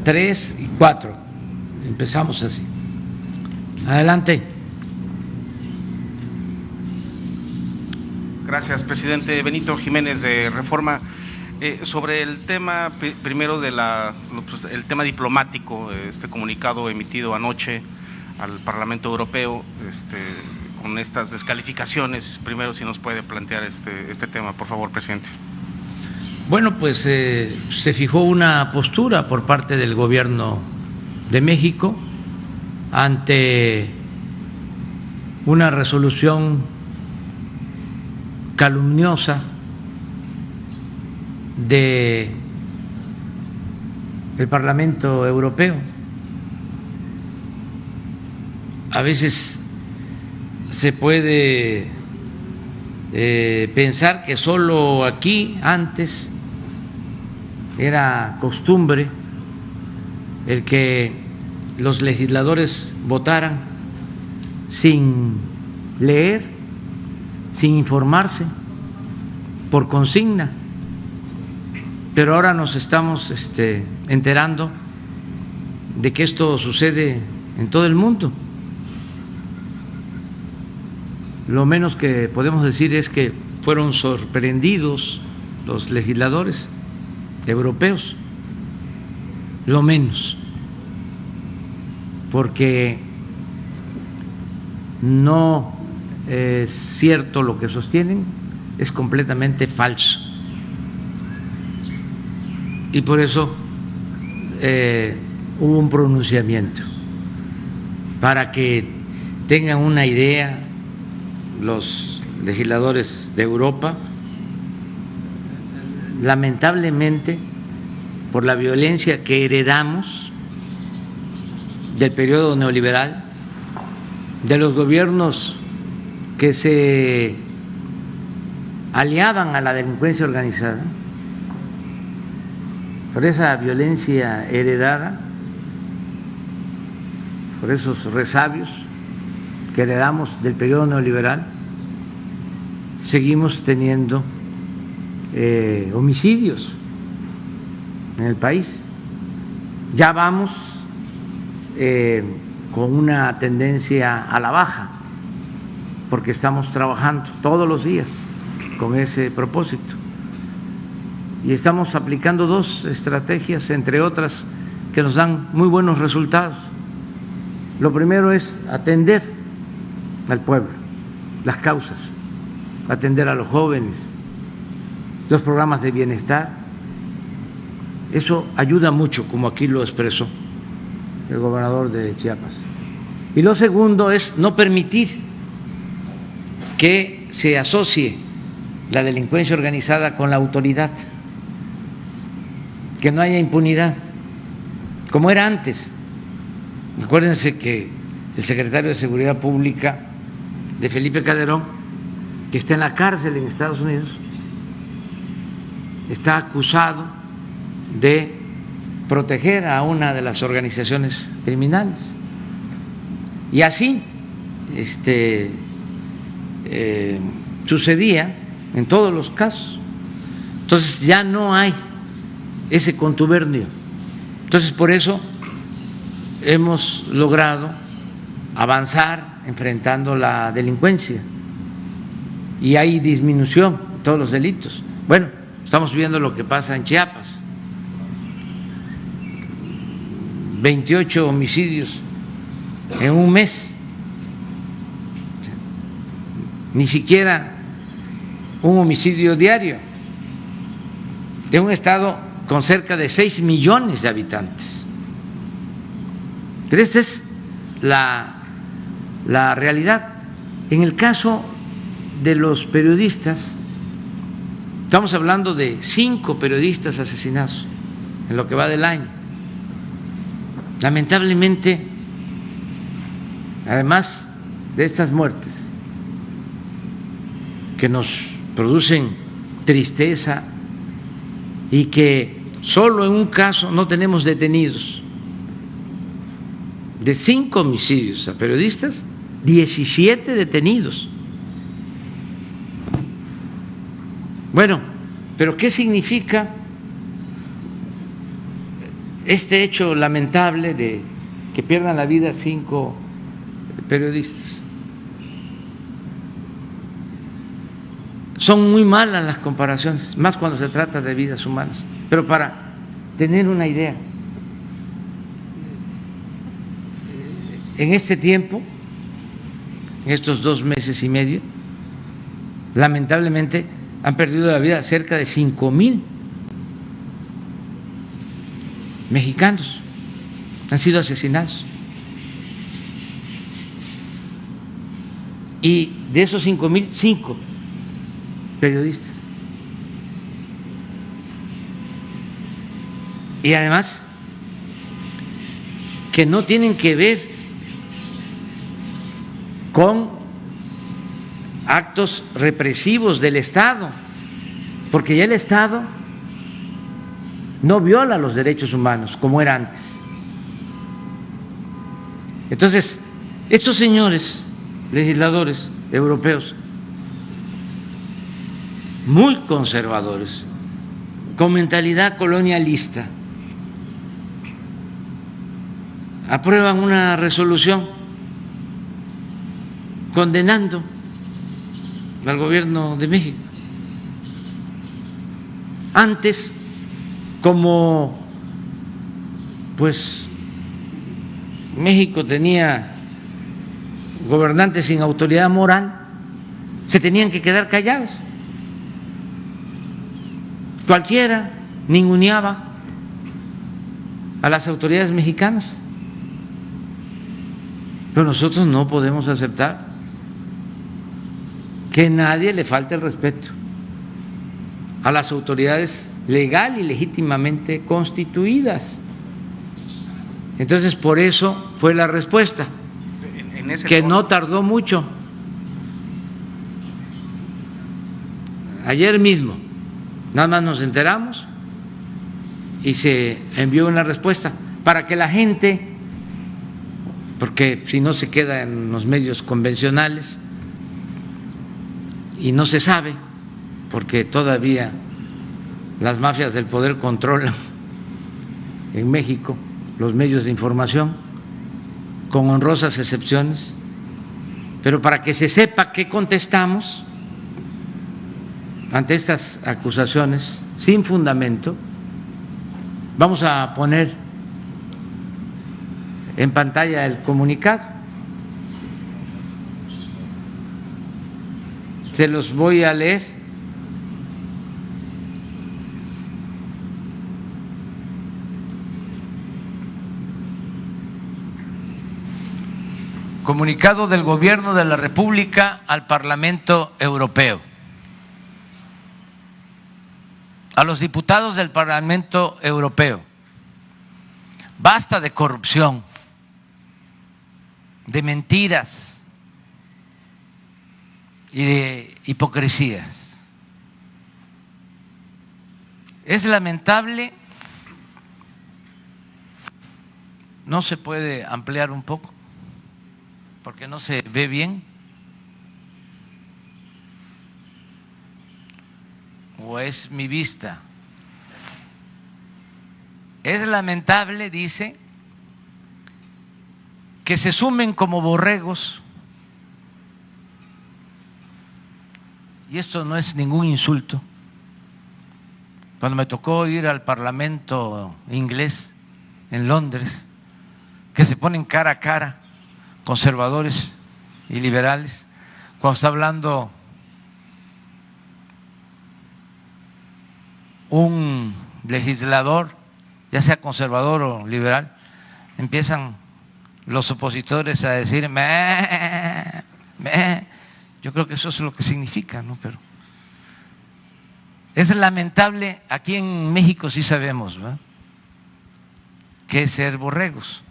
3 y 4. Empezamos así. Adelante. Gracias, presidente. Benito Jiménez, de Reforma. Sobre el tema, primero, el tema diplomático, este comunicado emitido anoche al Parlamento Europeo, con estas descalificaciones, primero, si nos puede plantear este tema, por favor, presidente. Bueno, pues se fijó una postura por parte del Gobierno de México ante una resolución calumniosa del Parlamento Europeo. A veces se puede pensar que solo aquí antes era costumbre el que los legisladores votaran sin leer, sin informarse, por consigna. Pero ahora nos estamos enterando de que esto sucede en todo el mundo. Lo menos que podemos decir es que fueron sorprendidos los legisladores europeos, lo menos, porque no es cierto lo que sostienen, es completamente falso. Y por eso hubo un pronunciamiento, para que tengan una idea los legisladores de Europa. Lamentablemente, por la violencia que heredamos del periodo neoliberal, de los gobiernos que se aliaban a la delincuencia organizada, por esa violencia heredada, por esos resabios que heredamos del periodo neoliberal, seguimos teniendo homicidios en el país. Ya vamos con una tendencia a la baja, porque estamos trabajando todos los días con ese propósito. Y estamos aplicando 2 estrategias, entre otras, que nos dan muy buenos resultados. Lo primero es atender al pueblo, las causas, atender a los jóvenes, los programas de bienestar. Eso ayuda mucho, como aquí lo expresó el gobernador de Chiapas. Y lo segundo es no permitir que se asocie la delincuencia organizada con la autoridad, que no haya impunidad, como era antes. Acuérdense que el secretario de Seguridad Pública de Felipe Calderón, que está en la cárcel en Estados Unidos, está acusado de proteger a una de las organizaciones criminales. Y así sucedía en todos los casos. Entonces ya no hay ese contubernio. Entonces por eso hemos logrado avanzar enfrentando la delincuencia y hay disminución de todos los delitos. Bueno, estamos viendo lo que pasa en Chiapas. 28 homicidios en un mes. Ni siquiera un homicidio diario. De un estado con cerca de 6 millones de habitantes. Pero esta es la realidad. En el caso de los periodistas, estamos hablando de 5 periodistas asesinados en lo que va del año. Lamentablemente, además de estas muertes que nos producen tristeza y que solo en un caso no tenemos detenidos, de 5 homicidios a periodistas, 17 detenidos. Bueno, pero ¿qué significa este hecho lamentable de que pierdan la vida 5 periodistas. Son muy malas las comparaciones, más cuando se trata de vidas humanas, pero para tener una idea, en este tiempo, en estos 2 meses y medio, lamentablemente han perdido la vida cerca de 5,000 mexicanos, han sido asesinados. Y de esos 5,000, 5 periodistas. Y además, que no tienen que ver con actos represivos del Estado, porque ya el Estado no viola los derechos humanos como era antes. Entonces, estos señores legisladores europeos, muy conservadores, con mentalidad colonialista, aprueban una resolución condenando al gobierno de México. Antes, como pues México tenía gobernantes sin autoridad moral, se tenían que quedar callados. Cualquiera ninguneaba a las autoridades mexicanas, pero nosotros no podemos aceptar que nadie le falte el respeto a las autoridades legal y legítimamente constituidas. Entonces, por eso fue la respuesta, que no tardó mucho. Ayer mismo, nada más nos enteramos y se envió una respuesta para que la gente, porque si no se queda en los medios convencionales y no se sabe, porque todavía las mafias del poder controlan en México los medios de información, con honrosas excepciones, pero para que se sepa qué contestamos ante estas acusaciones sin fundamento, vamos a poner en pantalla el comunicado. Se los voy a leer. Comunicado del Gobierno de la República al Parlamento Europeo. A los diputados del Parlamento Europeo: basta de corrupción, de mentiras y de hipocresías. Es lamentable, no se puede ampliar un poco porque no se ve bien, o es mi vista. Es lamentable, dice, que se sumen como borregos, y esto no es ningún insulto. Cuando me tocó ir al Parlamento inglés en Londres, que se ponen cara a cara conservadores y liberales, cuando está hablando un legislador, ya sea conservador o liberal, empiezan los opositores a decir meh, meh. Yo creo que eso es lo que significa, ¿no? Pero es lamentable. Aquí en México sí sabemos, ¿verdad?, qué es ser borregos.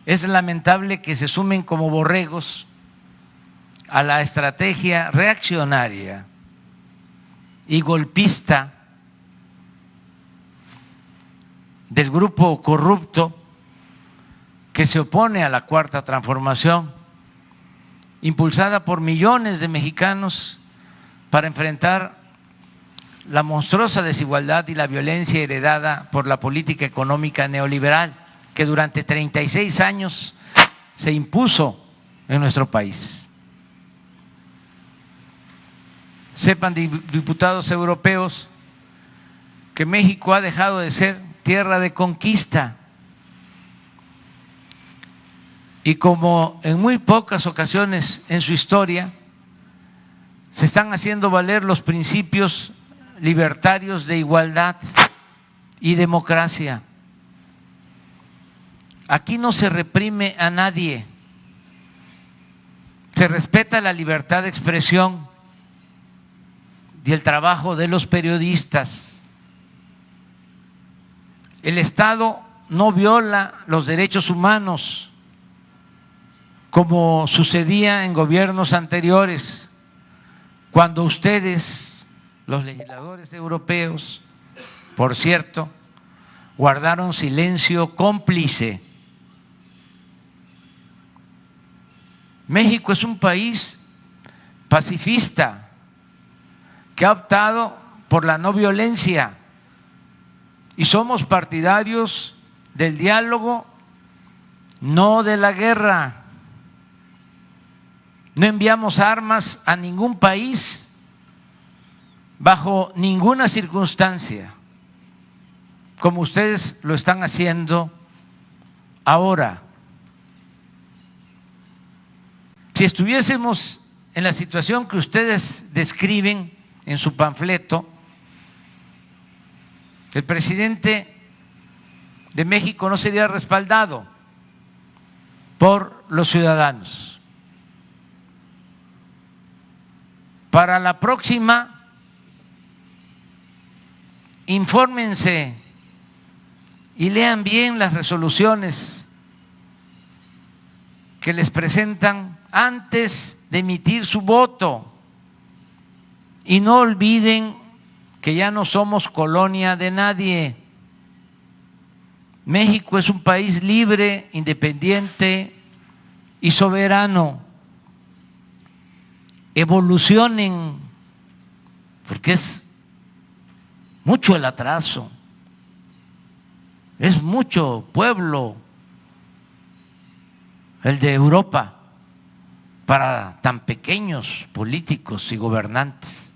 Es lamentable que se sumen como borregos a la estrategia reaccionaria y golpista del grupo corrupto que se opone a la Cuarta Transformación, impulsada por millones de mexicanos para enfrentar la monstruosa desigualdad y la violencia heredada por la política económica neoliberal que durante 36 años se impuso en nuestro país. Sepan, diputados europeos, que México ha dejado de ser tierra de conquista y como en muy pocas ocasiones en su historia se están haciendo valer los principios libertarios de igualdad y democracia. Aquí no se reprime a nadie, se respeta la libertad de expresión y el trabajo de los periodistas. El Estado no viola los derechos humanos como sucedía en gobiernos anteriores, cuando ustedes, los legisladores europeos, por cierto, guardaron silencio cómplice. México es un país pacifista que ha optado por la no violencia y somos partidarios del diálogo, no de la guerra. No enviamos armas a ningún país bajo ninguna circunstancia, como ustedes lo están haciendo ahora. Si estuviésemos en la situación que ustedes describen en su panfleto, el presidente de México no sería respaldado por los ciudadanos. Para la próxima, infórmense y lean bien las resoluciones que les presentan antes de emitir su voto y no olviden que ya no somos colonia de nadie. México es un país libre, independiente y soberano. Evolucionen, porque es mucho el atraso, es mucho pueblo el de Europa para tan pequeños políticos y gobernantes.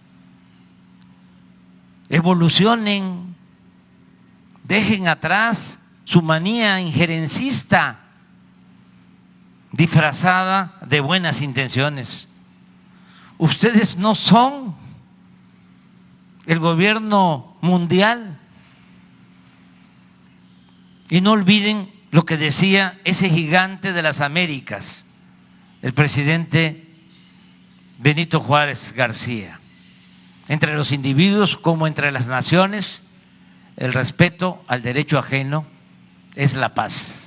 Evolucionen, dejen atrás su manía injerencista disfrazada de buenas intenciones. Ustedes no son el gobierno mundial. Y no olviden lo que decía ese gigante de las Américas, el presidente Benito Juárez García: entre los individuos como entre las naciones, el respeto al derecho ajeno es la paz.